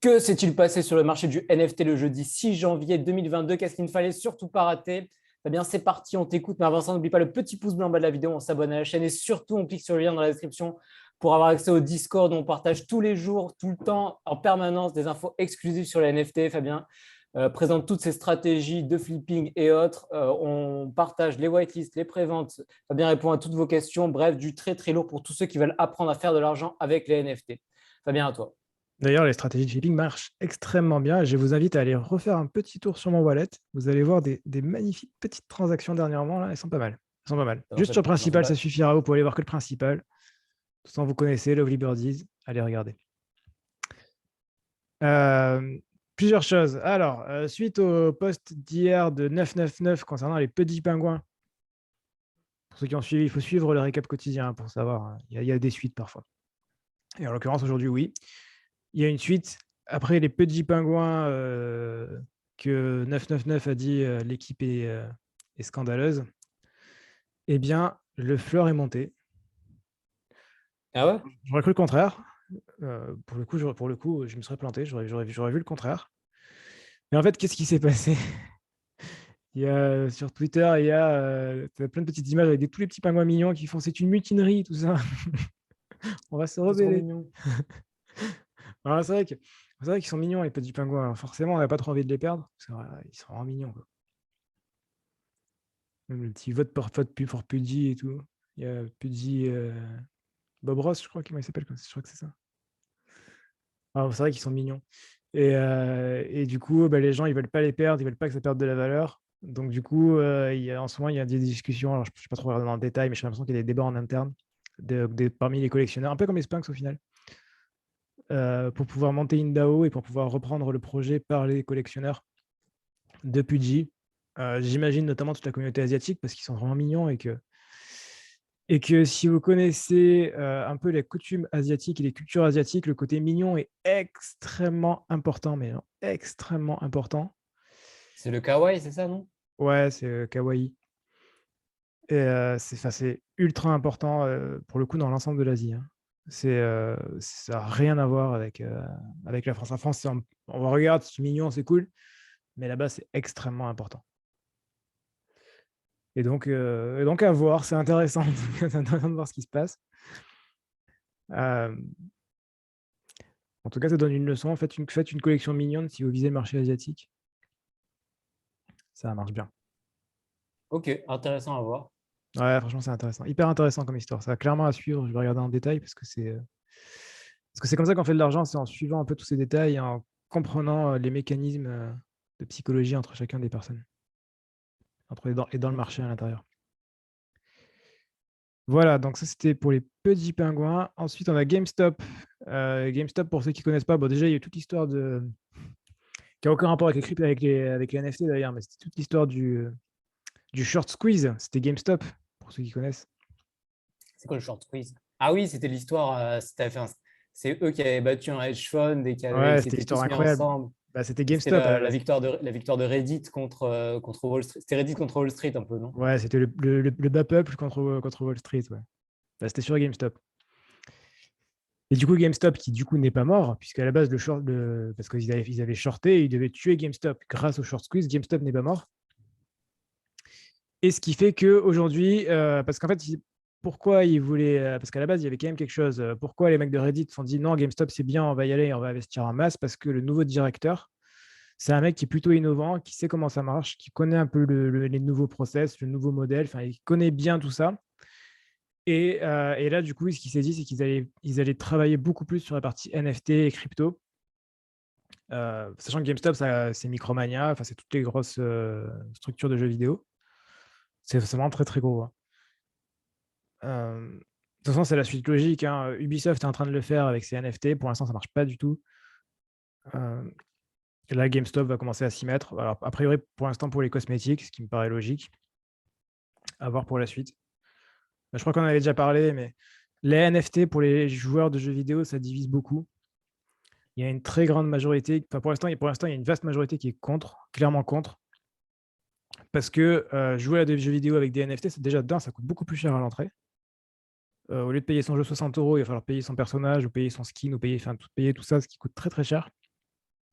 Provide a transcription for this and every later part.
Que s'est-il passé sur le marché du NFT le jeudi 6 janvier 2022? Qu'est-ce qu'il ne fallait surtout pas rater? Eh bien, c'est parti, on t'écoute. Mais avant ça, n'oublie pas le petit pouce bleu en bas de la vidéo, on s'abonne à la chaîne et surtout, on clique sur le lien dans la description pour avoir accès au Discord où on partage tous les jours, tout le temps, en permanence, des infos exclusives sur les NFT. Fabien présente toutes ses stratégies de flipping et autres. On partage les whitelists, les préventes. Fabien répond à toutes vos questions. Bref, du très très lourd pour tous ceux qui veulent apprendre à faire de l'argent avec les NFT. Fabien, à toi. D'ailleurs, les stratégies de shipping marchent extrêmement bien. Je vous invite à aller refaire un petit tour sur mon wallet. Vous allez voir des magnifiques petites transactions dernièrement. Là, elles sont pas mal. Elles sont pas mal. Juste sur le J'en fais principal, ça pas. suffira. Vous pouvez aller voir que le principal. De toute façon, vous connaissez Lovely Birdies. Allez regarder. Plusieurs choses. Alors, suite au post d'hier de 999 concernant les petits pingouins, pour ceux qui ont suivi, il faut suivre le récap quotidien pour savoir, hein. Il y a des suites parfois. Et en l'occurrence, aujourd'hui, oui. Il y a une suite. Après les petits pingouins que 999 a dit l'équipe est scandaleuse, eh bien, le floor est monté. Ah ouais? J'aurais cru le contraire. Pour le coup, je me serais planté. J'aurais vu le contraire. Mais en fait, qu'est-ce qui s'est passé? Il y a, sur Twitter, il y a plein de petites images avec tous les petits pingouins mignons qui font c'est une mutinerie, tout ça. On va se C'est trop rebeller. mignon. Alors, c'est vrai qu'ils sont mignons, les petits pingouins. Alors, forcément, on n'a pas trop envie de les perdre. Parce que, ils sont vraiment mignons, quoi. Même le petit vote pour Pudgy et tout. Il y a Pudgy, Bob Ross, je crois comment il s'appelle. Je crois que c'est ça. Alors, c'est vrai qu'ils sont mignons. Et du coup, bah, les gens, ils veulent pas les perdre, ils veulent pas que ça perde de la valeur. Donc, du coup, en ce moment, il y a des discussions. Alors, je ne sais pas trop regarder dans le détail, mais j'ai l'impression qu'il y a des débats en interne parmi les collectionneurs, un peu comme les Sphinx au final, pour pouvoir monter une DAO et pour pouvoir reprendre le projet par les collectionneurs de Pudgy. J'imagine notamment toute la communauté asiatique parce qu'ils sont vraiment mignons et que si vous connaissez un peu les coutumes asiatiques et les cultures asiatiques, le côté mignon est extrêmement important, mais non, extrêmement important. C'est le kawaii, c'est ça, non? Ouais, c'est kawaii. Et c'est ultra important pour le coup dans l'ensemble de l'Asie, hein. Ça n'a rien à voir avec la France. En France, on regarde, c'est mignon, c'est cool, mais là-bas, c'est extrêmement important. Et donc à voir, c'est intéressant, c'est intéressant de voir ce qui se passe. Euh, En tout cas, ça donne une leçon. Faites une collection mignonne si vous visez le marché asiatique. Ça marche bien. Ok, intéressant à voir. Ouais, franchement, c'est intéressant. Hyper intéressant comme histoire. Ça a clairement à suivre. Je vais regarder en détail parce que c'est comme ça qu'on fait de l'argent, c'est en suivant un peu tous ces détails et en comprenant les mécanismes de psychologie entre chacun des personnes, et dans le Ok. marché à l'intérieur. Voilà, donc ça c'était pour les petits pingouins. Ensuite, on a GameStop. GameStop, pour ceux qui ne connaissent pas, bon, déjà, il y a eu toute l'histoire qui n'a aucun rapport avec les cryptos, avec les NFT d'ailleurs, mais c'était toute l'histoire du short squeeze. C'était GameStop, pour ceux qui connaissent. C'est quoi le short squeeze? Ah oui, c'était l'histoire. C'est eux qui avaient battu un hedge fund et Ouais, qui c'était s'étaient l'histoire tous mis incroyable. ensemble. Bah, c'était Et c'était GameStop à la la base. victoire de Reddit contre Wall Street. C'était Reddit contre Wall Street un peu, non? Ouais, c'était le bas peuple contre Wall Street. Ouais. Bah, c'était sur GameStop. Et du coup, GameStop, qui du coup n'est pas mort, puisqu'à la base, parce qu'ils avaient shorté, ils devaient tuer GameStop. Grâce au short squeeze, GameStop n'est pas mort. Et ce qui fait qu'aujourd'hui, parce qu'en fait, pourquoi ils voulaient. Parce qu'à la base, il y avait quand même quelque chose. Pourquoi les mecs de Reddit se sont dit non, GameStop, c'est bien, on va y aller, on va investir en masse, parce que le nouveau directeur, c'est un mec qui est plutôt innovant, qui sait comment ça marche, qui connaît un peu les nouveaux process, le nouveau modèle, enfin, il connaît bien tout ça. Et là, du coup, ce qu'il s'est dit, c'est qu'ils allaient travailler beaucoup plus sur la partie NFT et crypto. Sachant que GameStop, c'est Micromania, enfin, c'est toutes les grosses structures de jeux vidéo. C'est vraiment très, très gros, hein. De toute façon, c'est la suite logique, hein. Ubisoft est en train de le faire avec ses NFT. Pour l'instant, ça ne marche pas du tout. Là, GameStop va commencer à s'y mettre. Alors, a priori, pour l'instant, pour les cosmétiques, ce qui me paraît logique. À voir pour la suite. Je crois qu'on en avait déjà parlé, mais les NFT pour les joueurs de jeux vidéo, ça divise beaucoup. Il y a une très grande majorité, enfin pour l'instant, il y a une vaste majorité qui est contre, clairement contre, parce que jouer à des jeux vidéo avec des NFT, c'est déjà ça coûte beaucoup plus cher à l'entrée. Au lieu de payer son jeu 60 euros, il va falloir payer son personnage, ou payer son skin, ou payer tout ça, ce qui coûte très très cher.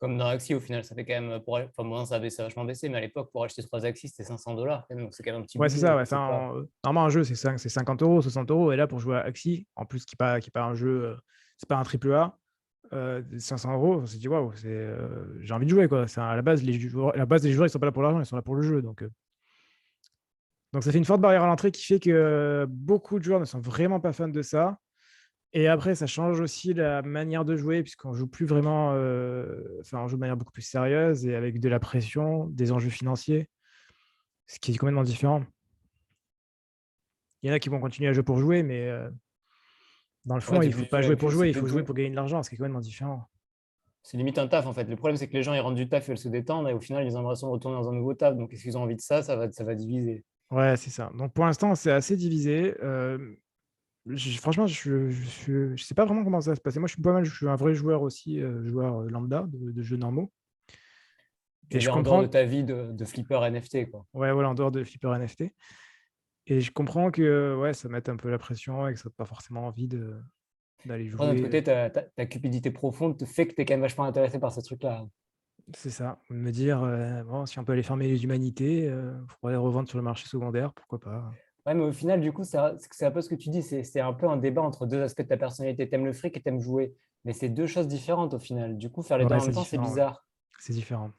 Comme dans Axie, au final, ça fait quand même, enfin, moi, ça a vachement baissé, mais à l'époque, pour acheter 3 Axie, c'était 500 $. Donc, c'est quand même un petit Ouais, c'est budget. ça. Donc, Ouais. c'est pas... Normalement, un jeu, c'est 50 euros, 60 euros. Et là, pour jouer à Axie, en plus, qui est pas un jeu, c'est pas un triple A, 500 euros, on s'est dit, waouh, j'ai envie de jouer, quoi. À la base, les joueurs, ils sont pas là pour l'argent, ils sont là pour le jeu. Donc, ça fait une forte barrière à l'entrée qui fait que beaucoup de joueurs ne sont vraiment pas fans de ça. Et après, ça change aussi la manière de jouer, puisqu'on joue plus vraiment, on joue de manière beaucoup plus sérieuse et avec de la pression, des enjeux financiers, ce qui est complètement différent. Il y en a qui vont continuer à jouer pour jouer, mais dans le Ouais, fond, il ne faut pas jouer pour jouer, il faut jouer pour gagner de l'argent, ce qui est complètement différent. C'est limite un taf, en fait. Le problème, c'est que les gens, ils rentrent du taf, ils veulent se détendre, et au final, ils ont l'impression de retourner dans un nouveau taf. Donc, est-ce qu'ils ont envie de ça? Ça va diviser. Ouais, c'est ça. Donc pour l'instant, c'est assez divisé. Franchement, je sais pas vraiment comment ça va se passer. Moi, je suis un vrai joueur aussi, joueur lambda de jeux normaux. Tu Et veux je dire en dehors de comprends, ta vie de flipper NFT, quoi. ouais, voilà, en dehors de Flipper NFT. Et je comprends que ouais, ça mette un peu la pression et que ça n'a pas forcément envie d'aller Après, d'un autre jouer. côté, ta cupidité profonde te fait que tu es quand même vachement intéressé par ce truc-là. C'est ça. Me dire, bon, si on peut aller fermer les humanités, pour aller revendre sur le marché secondaire, pourquoi pas. Ouais, mais au final, du coup, c'est un peu ce que tu dis. C'est un peu un débat entre deux aspects de ta personnalité. T'aimes le fric et t'aimes jouer. Mais c'est deux choses différentes au final. Du coup, faire les deux Ouais, en c'est même temps, c'est différent. Ouais. bizarre. C'est différent.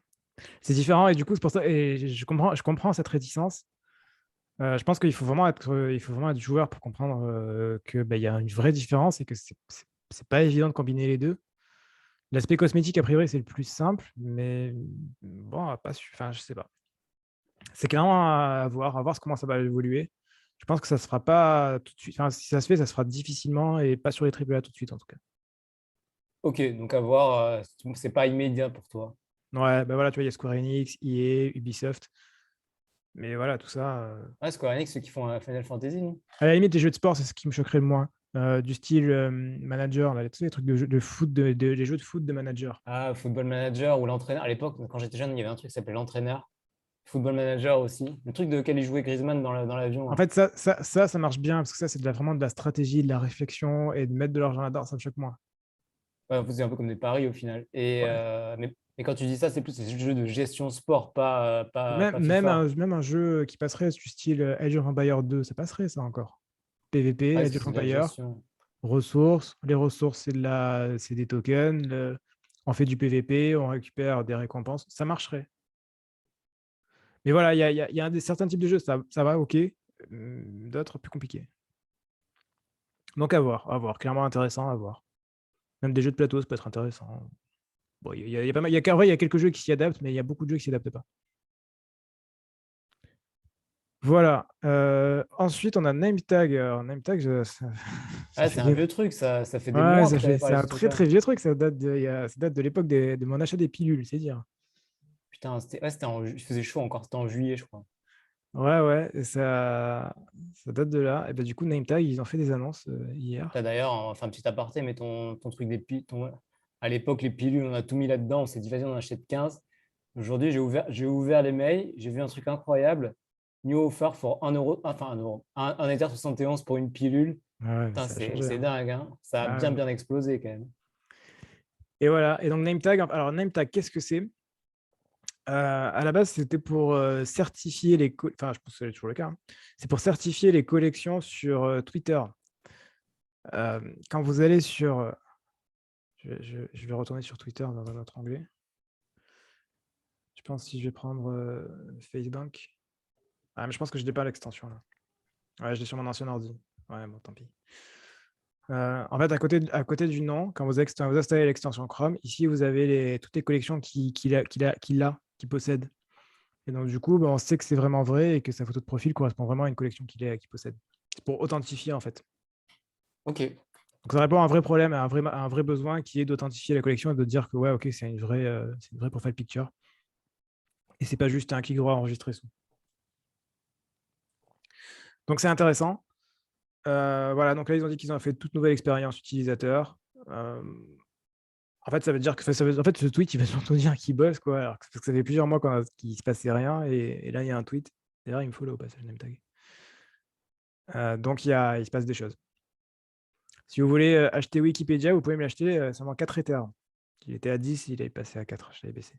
C'est différent et du coup, c'est pour ça. Et je comprends cette réticence. Je pense il faut vraiment être joueur pour comprendre que bah, il y a une vraie différence et que c'est pas évident de combiner les deux. L'aspect cosmétique, a priori, c'est le plus simple, mais bon, pas su. Enfin, je sais pas. C'est clairement à voir comment ça va évoluer. Je pense que ça se fera pas tout de suite. Enfin, si ça se fait, ça se fera difficilement et pas sur les triple A tout de suite, en tout cas. Ok, donc à voir, c'est pas immédiat pour toi. Ouais, bah voilà, tu vois, il y a Square Enix, EA, Ubisoft. Mais voilà, tout ça. Ouais, Square Enix, ceux qui font Final Fantasy, non? À la limite, les jeux de sport, c'est ce qui me choquerait le moins. Du style manager, là, tu sais, les trucs de foot, les jeux de foot de manager. Ah, Football Manager ou l'entraîneur. À l'époque, quand j'étais jeune, il y avait un truc qui s'appelait l'entraîneur. Football Manager aussi. Le truc de lequel il jouait Griezmann dans l'avion, En là. fait, ça marche bien, parce que ça, c'est vraiment de la stratégie, de la réflexion et de mettre de l'argent là-dedans, ça me choque moins. Ouais, c'est un peu comme des paris au final. Ouais. Mais quand tu dis ça, c'est plus des jeux de gestion sport, pas FIFA. Même un jeu qui passerait du style Age of Empires 2, ça passerait, ça encore. PVP, Ouais, parce Age que of c'est de la Empires, gestion. ressources. Les ressources, c'est des tokens. On fait du PVP, on récupère des récompenses. Ça marcherait. Mais voilà, il y a certains types de jeux, ça va, ok. D'autres, plus compliqués. Donc à voir, à voir. Clairement intéressant à voir. Même des jeux de plateau, ça peut être intéressant. Bon, il y a pas mal, en vrai, il y a quelques jeux qui s'y adaptent, mais il y a beaucoup de jeux qui s'y adaptent pas. Voilà. Ensuite, on a NameTag. Alors, NameTag, ça Ah, fait c'est un des... vieux truc, ça fait des Ouais, mois que j'avais c'est parlé de un ce très truc-là. très vieux truc. Ça date de l'époque de mon achat des pilules, c'est dire. Putain, il faisait chaud encore, c'était en juillet, je crois. Ouais, ouais, ça date de là. Et ben, du coup, NameTag, ils ont fait des annonces hier. T'as d'ailleurs, enfin, petit aparté, mais ton truc des pilules, à l'époque, les pilules, on a tout mis là-dedans, on s'est dit, vas-y, on en achète 15. Aujourd'hui, j'ai ouvert les mails, j'ai vu un truc incroyable. New offer for 1 euro, enfin 1 euro, 1 Ether 71 pour une pilule. Ouais, mais Putain, ça a changé, c'est hein. dingue, hein. Ça a Ah, bien explosé quand même. et voilà. Et donc, NameTag, alors NameTag, qu'est-ce que c'est? À la base, c'était pour certifier enfin, je pense que c'est toujours le cas, hein. C'est pour certifier les collections sur Twitter. Quand vous allez sur... je vais retourner sur Twitter dans un autre onglet. Je pense si je vais prendre Facebook. Ah, mais je pense que je n'ai pas l'extension là. Ouais, je l'ai sur mon ancien ordi. Ouais, bon, tant pis. En fait, à côté du nom, quand vous installez l'extension Chrome, ici, vous avez toutes les collections qu'il possède. Et donc, du coup, bah, on sait que c'est vraiment vrai et que sa photo de profil correspond vraiment à une collection qu'il possède. C'est pour authentifier, en fait. Ok. Donc, ça répond à un vrai problème, à un vrai besoin qui est d'authentifier la collection et de dire que, ouais, ok, c'est une vraie profile picture. Et c'est pas juste un clic droit enregistré sous. Donc, c'est intéressant. Voilà, donc là, ils ont dit qu'ils ont fait toute nouvelle expérience utilisateur. En fait, ça veut dire que en fait, ce tweet, il va surtout dire qu'il bosse, quoi. Parce que ça fait plusieurs mois qu'il ne se passait rien. Et là, il y a un tweet. D'ailleurs, il me follow au passage, NameTag. Donc, il se passe des choses. Si vous voulez acheter Wikipédia, vous pouvez me l'acheter seulement 4 Ethers. Il était à 10, il est passé à 4, je l'avais baissé.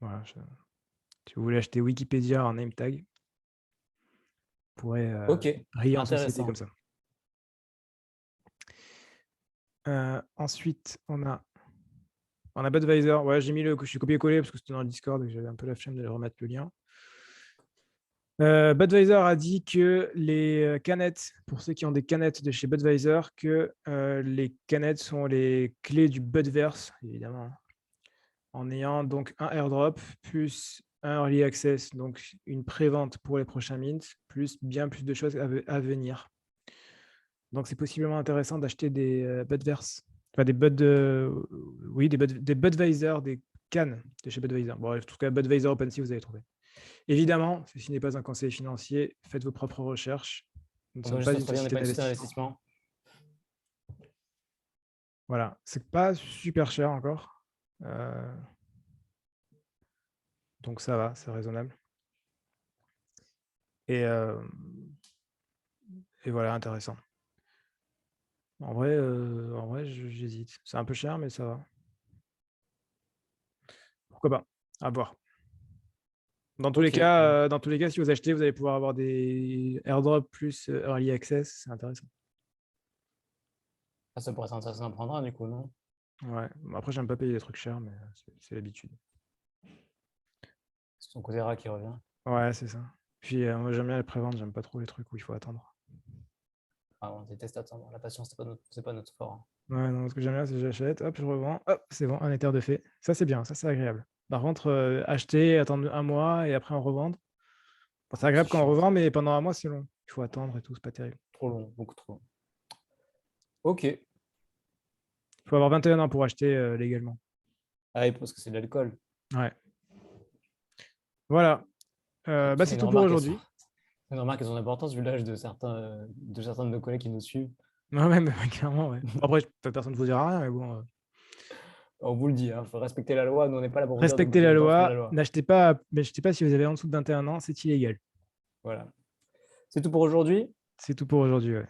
Voilà, si vous voulez acheter Wikipédia en name tag, vous pourrez Ok, briller en société intéressant. comme ça. Ensuite, on a Budweiser. Ouais, je suis copié-collé parce que c'était dans le Discord et j'avais un peu la flemme de remettre le lien. Budweiser a dit que les canettes, pour ceux qui ont des canettes de chez Budweiser, que les canettes sont les clés du Budverse, évidemment, en ayant donc un airdrop plus un early access, donc une prévente pour les prochains mints, plus bien plus de choses à venir. Donc c'est possiblement intéressant d'acheter des Budverse, enfin des Budweiser, des cannes de chez Budweiser. Bon, en tout cas, Budweiser OpenSea, vous allez trouver. Évidemment, ceci n'est pas un conseil financier, faites vos propres recherches. Nous ne Donc, sommes juste pas une notre lien n'est société pas une société d'investissement. d'investissement. Voilà, c'est pas super cher encore. Donc ça va, c'est raisonnable. Et voilà, intéressant. En vrai, j'hésite. C'est un peu cher, mais ça va. Pourquoi pas? À voir. Dans tous les Ok. cas, si vous achetez, vous allez pouvoir avoir des airdrops plus early access. C'est intéressant. Ça pourrait être intéressant d'en prendre un, du coup, non? Ouais. Bon, après, j'aime pas payer des trucs chers, mais c'est l'habitude. C'est son côté rare qui revient. Ouais, c'est ça. Puis moi, j'aime bien les préventes. J'aime pas trop les trucs où il faut attendre. Ah, on déteste attendre. La patience, c'est pas notre fort. Hein. Ouais, non, ce que j'aime bien, c'est que j'achète, hop, je revends, hop, c'est bon, un Ether de fait. Ça, c'est bien, ça, c'est agréable. Par contre, acheter, attendre un mois et après en revendre. Bon, c'est agréable C'est quand on chiant. revend, mais pendant un mois, c'est long. Il faut attendre et tout, c'est pas terrible. Trop long, beaucoup trop long. Ok. Il faut avoir 21 ans pour acheter légalement. Ah oui, parce que c'est de l'alcool. Ouais. Voilà. C'est tout pour aujourd'hui. C'est une remarque qui a son importance vu l'âge de certains de nos collègues qui nous suivent. Non, même, clairement, ouais. Après, personne ne vous dira rien, mais bon. On vous le dit, il faut respecter la loi. Nous, on n'est pas là pour vous dire de Respectez bouger la dedans, la loi. loi. N'achetez pas si vous avez en dessous de 21 ans, c'est illégal. Voilà. C'est tout pour aujourd'hui. C'est tout pour aujourd'hui, ouais.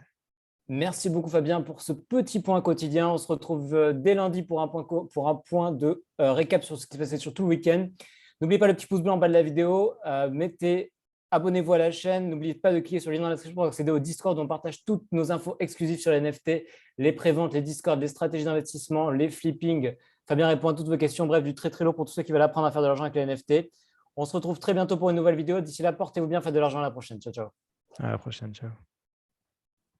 Merci beaucoup Fabien pour ce petit point quotidien. On se retrouve dès lundi pour un point de récap sur ce qui s'est passé sur tout le week-end. N'oubliez pas le petit pouce bleu en bas de la vidéo. Abonnez-vous à la chaîne. N'oubliez pas de cliquer sur le lien dans la description pour accéder au Discord où on partage toutes nos infos exclusives sur les NFT, les préventes, les Discords, les stratégies d'investissement, les flipping. Fabien répond à toutes vos questions. Bref, du très très lourd pour tous ceux qui veulent apprendre à faire de l'argent avec les NFT. On se retrouve très bientôt pour une nouvelle vidéo. D'ici là, portez-vous bien, faites de l'argent à la prochaine. Ciao, ciao. À la prochaine, ciao.